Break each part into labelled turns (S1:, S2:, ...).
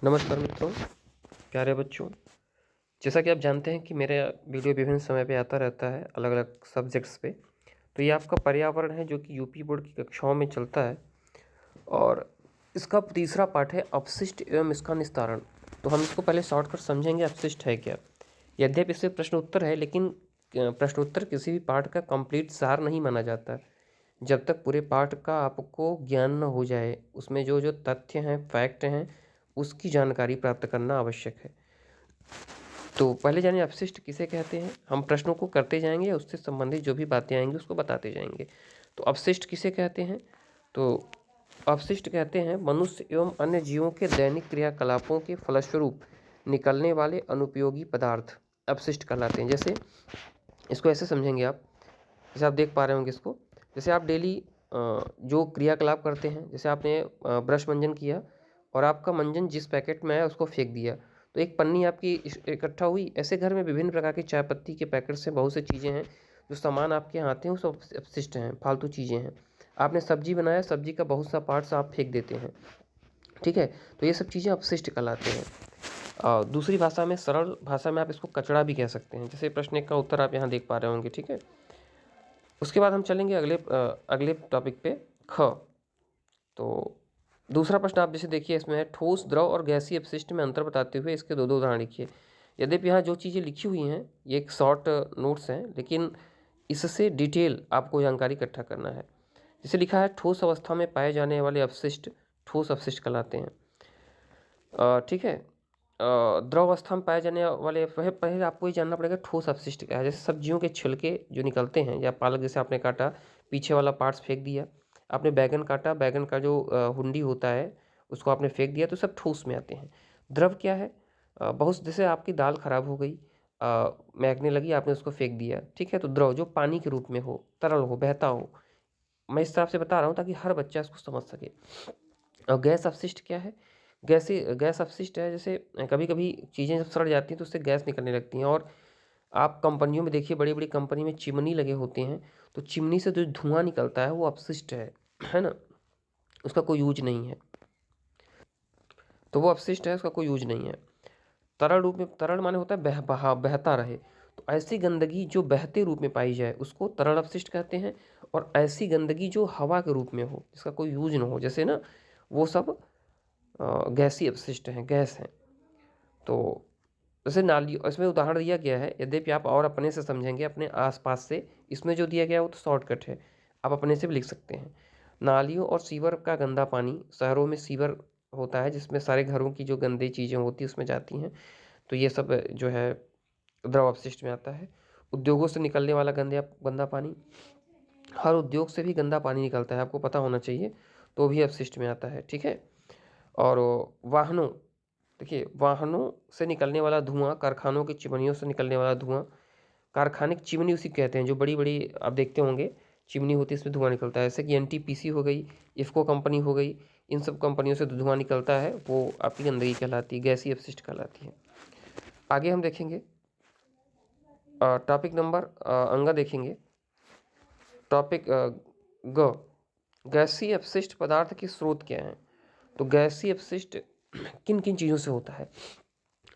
S1: नमस्कार मित्रों, प्यारे बच्चों। जैसा कि आप जानते हैं कि मेरा वीडियो विभिन्न समय पे आता रहता है अलग अलग सब्जेक्ट्स पे। तो ये आपका पर्यावरण है जो कि यूपी बोर्ड की कक्षाओं में चलता है और इसका तीसरा पाठ है अपशिष्ट एवं इसका निस्तारण। तो हम इसको पहले शॉर्ट कर समझेंगे अपशिष्ट है क्या। यद्यपि इससे प्रश्न उत्तर है, लेकिन प्रश्न उत्तर किसी भी पाठ का कंप्लीट सार नहीं माना जाता जब तक पूरे पाठ का आपको ज्ञान न हो जाए। उसमें जो जो तथ्य हैं, फैक्ट हैं, उसकी जानकारी प्राप्त करना आवश्यक है। तो पहले जानिए अपशिष्ट किसे कहते हैं। हम प्रश्नों को करते जाएंगे, उससे संबंधित जो भी बातें आएंगी उसको बताते जाएंगे। तो अपशिष्ट किसे कहते हैं? तो अपशिष्ट कहते हैं मनुष्य एवं अन्य जीवों के दैनिक क्रियाकलापों के फलस्वरूप निकलने वाले अनुपयोगी पदार्थ अपशिष्ट कहलाते हैं। जैसे इसको ऐसे समझेंगे आप, जैसे आप देख पा रहे होंगे इसको। जैसे आप डेली जो क्रियाकलाप करते हैं, जैसे आपने ब्रश मंजन किया और आपका मंजन जिस पैकेट में आया उसको फेंक दिया, तो एक पन्नी आपकी इकट्ठा हुई। ऐसे घर में विभिन्न प्रकार की चाय पत्ती के पैकेट्स हैं, बहुत सी चीज़ें हैं, जो सामान आपके यहाँ आते हैं वो सब अपशिष्ट हैं, फालतू चीज़ें हैं। आपने सब्जी बनाया, सब्जी का बहुत सा पार्ट्स आप फेंक देते हैं, ठीक है। तो ये सब चीज़ें अपशिष्ट कहलाते हैं। दूसरी भाषा में, सरल भाषा में आप इसको कचरा भी कह सकते हैं। जैसे प्रश्न एक का उत्तर आप यहाँ देख पा रहे होंगे, ठीक है। उसके बाद हम चलेंगे अगले टॉपिक पे, ख। तो दूसरा प्रश्न आप जैसे देखिए, इसमें है ठोस, द्रव और गैसीय अपशिष्ट में अंतर बताते हुए इसके दो दो उदाहरण लिखिए। यद्यपि यहाँ जो चीज़ें लिखी हुई हैं ये एक शॉर्ट नोट्स हैं, लेकिन इससे डिटेल आपको जानकारी इकट्ठा करना है। जैसे लिखा है ठोस अवस्था में पाए जाने वाले अपशिष्ट ठोस अपशिष्ट कहलाते हैं, ठीक है। द्रव अवस्था में पाए जाने वाले, पहले आपको ये जानना पड़ेगा ठोस अपशिष्ट क्या है। जैसे सब्जियों के छिलके जो निकलते हैं, या पालक जैसे आपने काटा, पीछे वाला पार्ट्स फेंक दिया। आपने बैगन काटा, बैगन का जो हुंडी होता है उसको आपने फेंक दिया, तो सब ठोस में आते हैं। द्रव क्या है? बहुत, जैसे आपकी दाल खराब हो गई, महकने लगी, आपने उसको फेंक दिया, ठीक है। तो द्रव जो पानी के रूप में हो, तरल हो, बहता हो। मैं इस हिसाब से बता रहा हूँ ताकि हर बच्चा इसको समझ सके। और गैस अपशिष्ट क्या है? गैस अपशिष्ट है, जैसे कभी कभी चीज़ें जब सड़ जाती हैं तो उससे गैस निकलने लगती हैं। और आप कंपनियों में देखिए, बड़ी बड़ी कंपनी में चिमनी लगे होते हैं, तो चिमनी से जो धुआं निकलता है वो अपशिष्ट है ना। उसका कोई यूज नहीं है, तो वो अपशिष्ट है, उसका कोई यूज नहीं है। तरल रूप में, तरल माने होता है बहता रहे। तो ऐसी गंदगी जो बहते रूप में पाई जाए उसको तरल अपशिष्ट कहते हैं। और ऐसी गंदगी जो हवा के रूप में हो, जिसका कोई यूज ना हो, जैसे ना, वो सब गैसीय अपशिष्ट हैं, गैस हैं। तो जैसे नाली, इसमें उदाहरण दिया गया है, यद्यपि आप और अपने से समझेंगे अपने आसपास से। इसमें जो दिया गया है वो तो शॉर्टकट है, आप अपने से भी लिख सकते हैं। नालियों और सीवर का गंदा पानी, शहरों में सीवर होता है जिसमें सारे घरों की जो गंदी चीज़ें होती हैं उसमें जाती हैं, तो ये सब जो है द्रव अपशिष्ट में आता है। उद्योगों से निकलने वाला गंदा पानी, हर उद्योग से भी गंदा पानी निकलता है, आपको पता होना चाहिए, तो भी अपशिष्ट में आता है, ठीक है। और वाहनों, देखिए वाहनों से निकलने वाला धुआं, कारखानों की चिमनियों से निकलने वाला धुआं, कारखाने की चिमनी उसी कहते हैं जो बड़ी बड़ी आप देखते होंगे चिमनी होती है, इसमें धुआं निकलता है। जैसे कि एनटीपीसी हो गई, इफ़को कंपनी हो गई, इन सब कंपनियों से धुआं निकलता है, वो आपकी गंदगी कहलाती है, गैसीय अपशिष्ट कहलाती है। आगे हम देखेंगे टॉपिक नंबर अंगा देखेंगे। टॉपिक ग, गैसीय अपशिष्ट पदार्थ के स्रोत क्या हैं। तो गैसीय अपशिष्ट किन किन चीज़ों से होता है।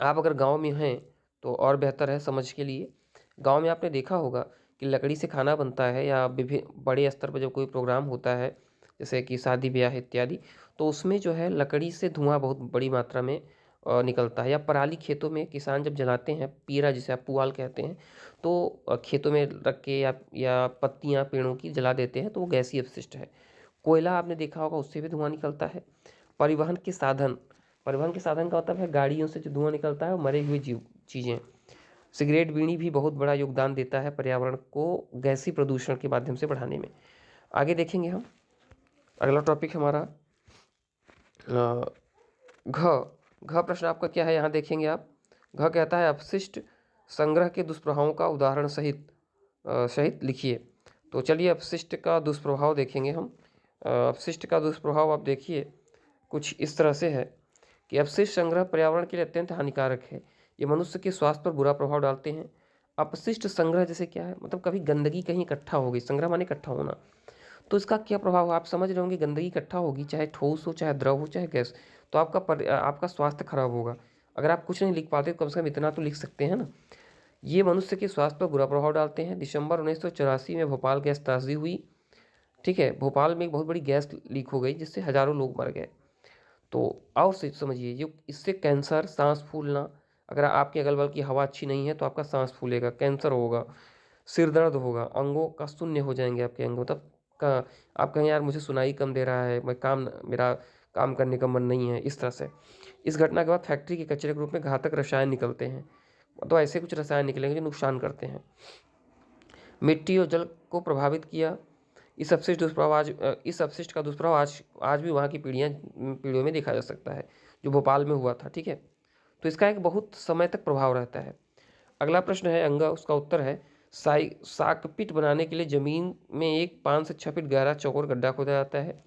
S1: आप अगर गांव में हैं तो और बेहतर है समझ के लिए। गांव में आपने देखा होगा कि लकड़ी से खाना बनता है, या विभिन्न बड़े स्तर पर जब कोई प्रोग्राम होता है, जैसे कि शादी ब्याह इत्यादि, तो उसमें जो है लकड़ी से धुआं बहुत बड़ी मात्रा में निकलता है। या पराली खेतों में किसान जब जलाते हैं, पीरा जिसे आप पुआल कहते हैं, तो खेतों में रख के या पत्तियां पेड़ों की जला देते हैं, तो वो गैसीय अपशिष्ट है। कोयला आपने देखा होगा, उससे भी धुआं निकलता है। परिवहन के साधन, परिवहन के साधन का मतलब है गाड़ियों से जो धुआं निकलता है वो मरे हुए जीव चीज़ें। सिगरेट बीड़ी भी बहुत बड़ा योगदान देता है पर्यावरण को गैसीय प्रदूषण के माध्यम से बढ़ाने में। आगे देखेंगे हम, अगला टॉपिक हमारा घ। घ प्रश्न आपका क्या है, यहाँ देखेंगे आप। घ कहता है अपशिष्ट संग्रह के दुष्प्रभावों का उदाहरण सहित लिखिए। तो चलिए अपशिष्ट का दुष्प्रभाव देखेंगे हम। अपशिष्ट का दुष्प्रभाव आप देखिए कुछ इस तरह से है कि अपशिष्ट संग्रह पर्यावरण के लिए अत्यंत हानिकारक है। ये मनुष्य के स्वास्थ्य पर बुरा प्रभाव डालते हैं। अपशिष्ट संग्रह जैसे क्या है, मतलब कभी गंदगी कहीं इकट्ठा हो गई, संग्रह माने इकट्ठा होना, तो इसका क्या प्रभाव है आप समझ रहे होंगे। गंदगी इकट्ठा होगी, चाहे ठोस हो, चाहे द्रव हो, चाहे गैस, तो आपका स्वास्थ्य खराब होगा। अगर आप कुछ नहीं लिख पाते तो कम से कम इतना तो लिख सकते हैं ना। ये मनुष्य के स्वास्थ्य पर बुरा प्रभाव डालते हैं। दिसंबर 1984 में भोपाल गैस त्रासदी हुई। ठीक है, भोपाल में एक बहुत बड़ी गैस लीक हो गई जिससे हजारों लोग मर गए। तो आओ समझिए, ये इससे कैंसर, सांस फूलना, अगर आपके अगल बगल की हवा अच्छी नहीं है तो आपका सांस फूलेगा, कैंसर होगा, सिर दर्द होगा, अंगों का शून्य हो जाएंगे आपके अंग, मतलब का आप कहें यार मुझे सुनाई कम दे रहा है, मेरा काम करने का मन नहीं है, इस तरह से। इस घटना के बाद फैक्ट्री के कचरे के रूप में घातक रसायन निकलते हैं। तो ऐसे कुछ रसायन निकलेंगे जो नुकसान करते हैं। मिट्टी और जल को प्रभावित किया। इस अपशिष्ट का दुष्प्रभाव आज भी वहाँ की पीढ़ियों में देखा जा सकता है, जो भोपाल में हुआ था। ठीक है, तो इसका एक बहुत समय तक प्रभाव रहता है। अगला प्रश्न है अंगा, उसका उत्तर है साकपिट बनाने के लिए जमीन में एक 5 से 6 फीट गहरा चौकोर गड्ढा खोदा जाता है।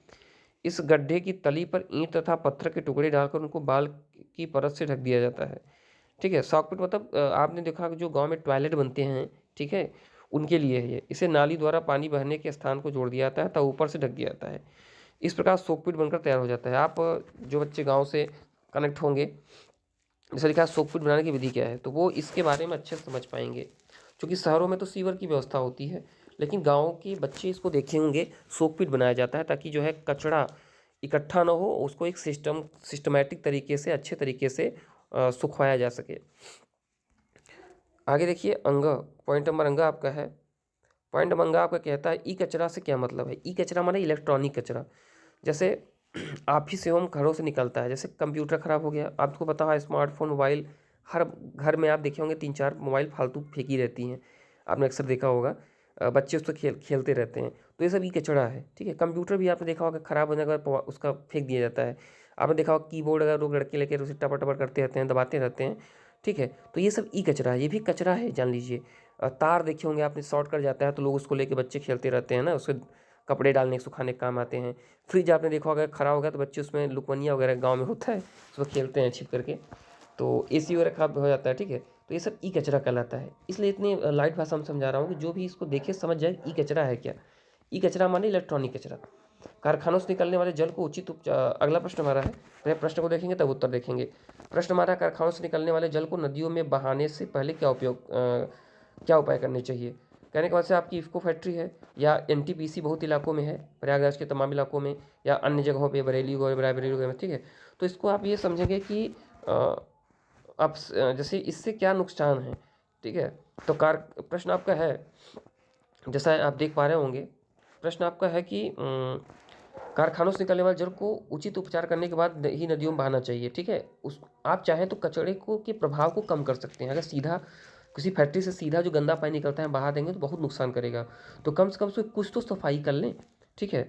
S1: इस गड्ढे की तली पर ईंट तथा पत्थर के टुकड़े डालकर उनको बाल की परत से ढक दिया जाता है। ठीक है, सॉकपिट मतलब आपने देखा कि जो गांव में टॉयलेट बनते हैं, ठीक है, उनके लिए है ये। इसे नाली द्वारा पानी बहने के स्थान को जोड़ दिया जाता है, तब ऊपर से ढक दिया जाता है। इस प्रकार सोकपिट बनकर तैयार हो जाता है। आप जो बच्चे गांव से कनेक्ट होंगे, जैसे लिखा है सोकपिट बनाने की विधि क्या है, तो वो इसके बारे में अच्छे से समझ पाएंगे। क्योंकि शहरों में तो सीवर की व्यवस्था होती है, लेकिन गाँव के बच्चे इसको देखेंगे, सोकपिट बनाया जाता है ताकि जो है कचरा इकट्ठा ना हो, उसको एक सिस्टमैटिक तरीके से, अच्छे तरीके से सुखवाया जा सके। आगे देखिए अंग, पॉइंट नंबर अंग आपका है। पॉइंट नंबर अंग आपका कहता है ई कचरा से क्या मतलब है। ई कचरा माने इलेक्ट्रॉनिक कचरा। जैसे ऑफिस एवं घरों से निकलता है, जैसे कंप्यूटर खराब हो गया, आपको पता है स्मार्टफोन, मोबाइल, हर घर में आप देखे होंगे 3-4 मोबाइल फालतू फेंकी रहती हैं, आपने अक्सर देखा होगा। बच्चे उसको खेलते रहते हैं, तो ये सब ई कचरा है। ठीक है, कंप्यूटर भी आपने देखा होगा खराब होने के बाद उसका फेंक दिया जाता है। आपने देखा होगा कीबोर्ड अगर लोग लड़के लेकर उसे टपर टपर करते रहते हैं, दबाते रहते हैं। ठीक है, तो ये सब ई कचरा है, ये भी कचरा है, जान लीजिए। तार देखे होंगे आपने, शॉर्ट कर जाता है तो लोग उसको लेके बच्चे खेलते रहते हैं ना, उसके कपड़े डालने सुखाने के काम आते हैं। फ्रिज आपने देखा होगा खराब हो गया तो बच्चे उसमें लुकवनिया वगैरह गाँव में होता है, उसको खेलते हैं छिप करके, तो एसी वगैरह खराब हो जाता है। ठीक है, तो ये सब ई कचरा कहलाता है। इसलिए इतनी लाइट भाषा में समझा रहा हूँ कि जो भी इसको देखे समझ जाए ई कचरा है क्या। ई कचरा माने इलेक्ट्रॉनिक कचरा। कारखानों से निकलने वाले जल को उचित अगला प्रश्न हमारा है, पहले प्रश्न को देखेंगे तब उत्तर देखेंगे। प्रश्न हमारा, कारखानों से निकलने वाले जल को नदियों में बहाने से पहले क्या उपाय करने चाहिए। कहने के बाद से आपकी इफ्को फैक्ट्री है या एनटीपीसी बहुत इलाकों में है, प्रयागराज के तमाम इलाकों में या अन्य जगहों पे, बरेली वगैरह में। ठीक है, तो इसको आप ये समझेंगे कि आप जैसे इससे क्या नुकसान है। ठीक है, तो प्रश्न आपका है, जैसा आप देख पा रहे होंगे, प्रश्न आपका है कि कारखानों से निकलने वाले जल को उचित उपचार करने के बाद ही नदियों में बहाना चाहिए। ठीक है, उस आप चाहें तो कचरे को के प्रभाव को कम कर सकते हैं। अगर सीधा किसी फैक्ट्री से सीधा जो गंदा पानी निकलता है बहा देंगे तो बहुत नुकसान करेगा, तो कम से कम उसमें कुछ तो सफाई कर लें। ठीक है,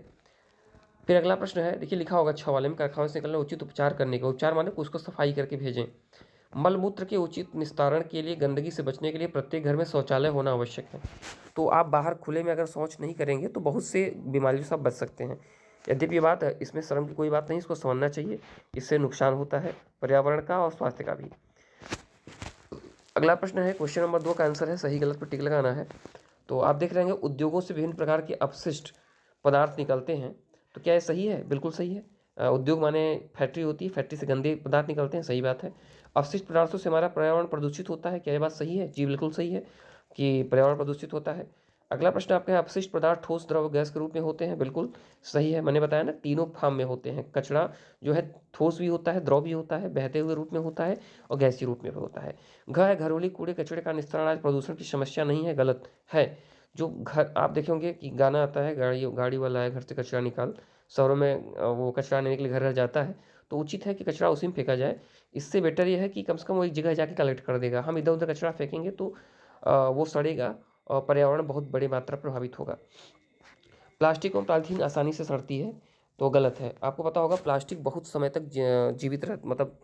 S1: फिर अगला प्रश्न है, देखिए लिखा होगा 6 वाले में, कारखानों से निकलने उचित उपचार करने का। उपचार माने उसको सफाई करके भेजें। मल मूत्र के उचित निस्तारण के लिए, गंदगी से बचने के लिए प्रत्येक घर में शौचालय होना आवश्यक है। तो आप बाहर खुले में अगर शौच नहीं करेंगे तो बहुत से बीमारियों से आप बच सकते हैं। यद्यपि ये बात है, इसमें शर्म की कोई बात नहीं, इसको समझना चाहिए। इससे नुकसान होता है पर्यावरण का और स्वास्थ्य का भी। अगला प्रश्न है, क्वेश्चन नंबर 2 का आंसर है, सही गलत पर टिक लगाना है। तो आप देख रहे हैं उद्योगों से विभिन्न प्रकार के अपशिष्ट पदार्थ निकलते हैं, तो क्या ये सही है? बिल्कुल सही है। उद्योग माने फैक्ट्री होती है, फैक्ट्री से गंदे पदार्थ निकलते हैं, सही बात है। अपशिष्ट पदार्थों से हमारा पर्यावरण प्रदूषित होता है, क्या ये बात सही है? जी बिल्कुल सही है कि पर्यावरण प्रदूषित होता है। अगला प्रश्न आपका है, अपशिष्ट पदार्थ ठोस, द्रव, गैस के रूप में होते हैं, बिल्कुल सही है। मैंने बताया ना, तीनों फॉर्म में होते हैं। कचरा जो है ठोस भी होता है, द्रव भी होता है, बहते हुए रूप में होता है और गैसीय रूप में भी होता है। घरेलू कूड़े कचरे का निस्तारण आज प्रदूषण की समस्या नहीं है, गलत है। जो घर आप देखे होंगे कि गाना आता है, गाड़ी वाला है घर से कचरा निकाल। शहरों में वो कचरा लेने के लिए घर घर जाता है, तो उचित है कि कचरा उसी में फेंका जाए। इससे बेटर ये है कि कम से कम वो एक जगह जाके कलेक्ट कर देगा। हम इधर उधर कचरा फेंकेंगे तो वो सड़ेगा और पर्यावरण बहुत बड़ी मात्रा प्रभावित होगा। प्लास्टिक और पॉलीथीन आसानी से सड़ती है, तो गलत है। आपको पता होगा प्लास्टिक बहुत समय तक जीवित रह मतलब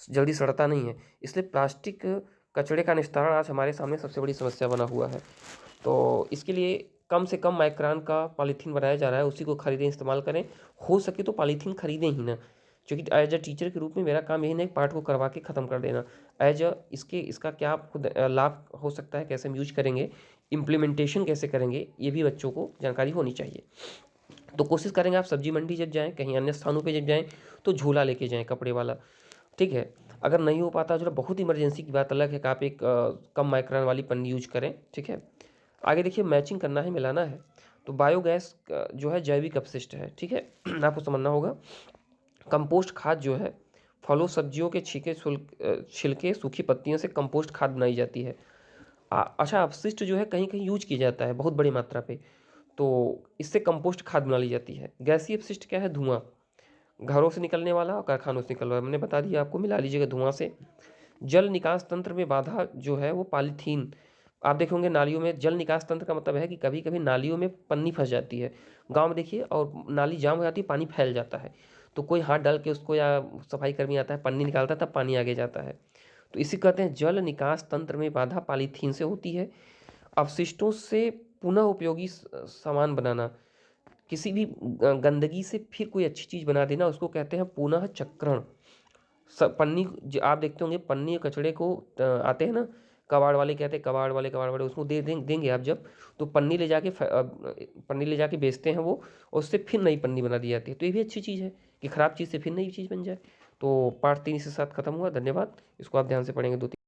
S1: जल्दी सड़ता नहीं है, इसलिए प्लास्टिक कचरे का निस्तारण आज हमारे सामने सबसे बड़ी समस्या बना हुआ है। तो इसके लिए कम से कम माइक्रोन का पॉलीथीन बनाया जा रहा है, उसी को खरीदें, इस्तेमाल करें। हो सके तो पॉलीथीन खरीदें ही ना, क्योंकि एज अ टीचर के रूप में मेरा काम यही नहीं पाठ को करवा के ख़त्म कर देना। एज अ इसका क्या खुद लाभ हो सकता है, कैसे हम यूज करेंगे, इम्प्लीमेंटेशन कैसे करेंगे, ये भी बच्चों को जानकारी होनी चाहिए। तो कोशिश करेंगे आप सब्जी मंडी जब जाएँ, कहीं अन्य स्थानों पे जब जाएँ, तो झोला लेके जाएँ कपड़े वाला, ठीक है। अगर नहीं हो पाता, चलो बहुत इमरजेंसी की बात अलग है कि आप एक कम माइक्रोन वाली पन्नी यूज करें, ठीक है। आगे देखिए, मैचिंग करना है, मिलाना है। तो बायोगैस जो है जैविक अपशिष्ट है, ठीक है। आपको समझना होगा। कंपोस्ट खाद जो है, फलों सब्जियों के छिलके सूखी पत्तियों से कंपोस्ट खाद बनाई जाती है। अच्छा, अपशिष्ट जो है कहीं कहीं यूज किया जाता है बहुत बड़ी मात्रा पे, तो इससे कंपोस्ट खाद बना ली जाती है। गैसीय अपशिष्ट क्या है? धुआं, घरों से निकलने वाला और कारखानों से निकलने वाला, मैंने बता दिया आपको, मिला लीजिएगा धुआं से। जल निकास तंत्र में बाधा जो है वो पॉलीथीन, आप देखे होंगे नालियों में जल निकास तंत्र का मतलब है कि कभी कभी नालियों में पन्नी फंस जाती है, गांव में देखिए, और नाली जाम हो जाती है, पानी फैल जाता है, तो कोई हाथ डाल के उसको, या सफाई कर्मी आता है, पन्नी निकालता है, तब पानी आगे जाता है। तो इसी कहते हैं जल निकास तंत्र में बाधा पॉलीथीन से होती है। अपशिष्टों से पुनः उपयोगी सामान बनाना, किसी भी गंदगी से फिर कोई अच्छी चीज़ बना देना, उसको कहते हैं पुनः चक्रण। पन्नी आप देखते होंगे, पन्नी कचड़े को आते हैं ना, कबाड़ वाले कहते हैं, कबाड़ वाले उसको देंगे आप जब, तो पन्नी ले जाके बेचते हैं वो, और उससे फिर नई पन्नी बना दी जाती है। तो ये भी अच्छी चीज़ है कि खराब चीज़ से फिर नई चीज़ बन जाए। तो पार्ट 3 इसके साथ खत्म हुआ। धन्यवाद। इसको आप ध्यान से पढ़ेंगे 2-3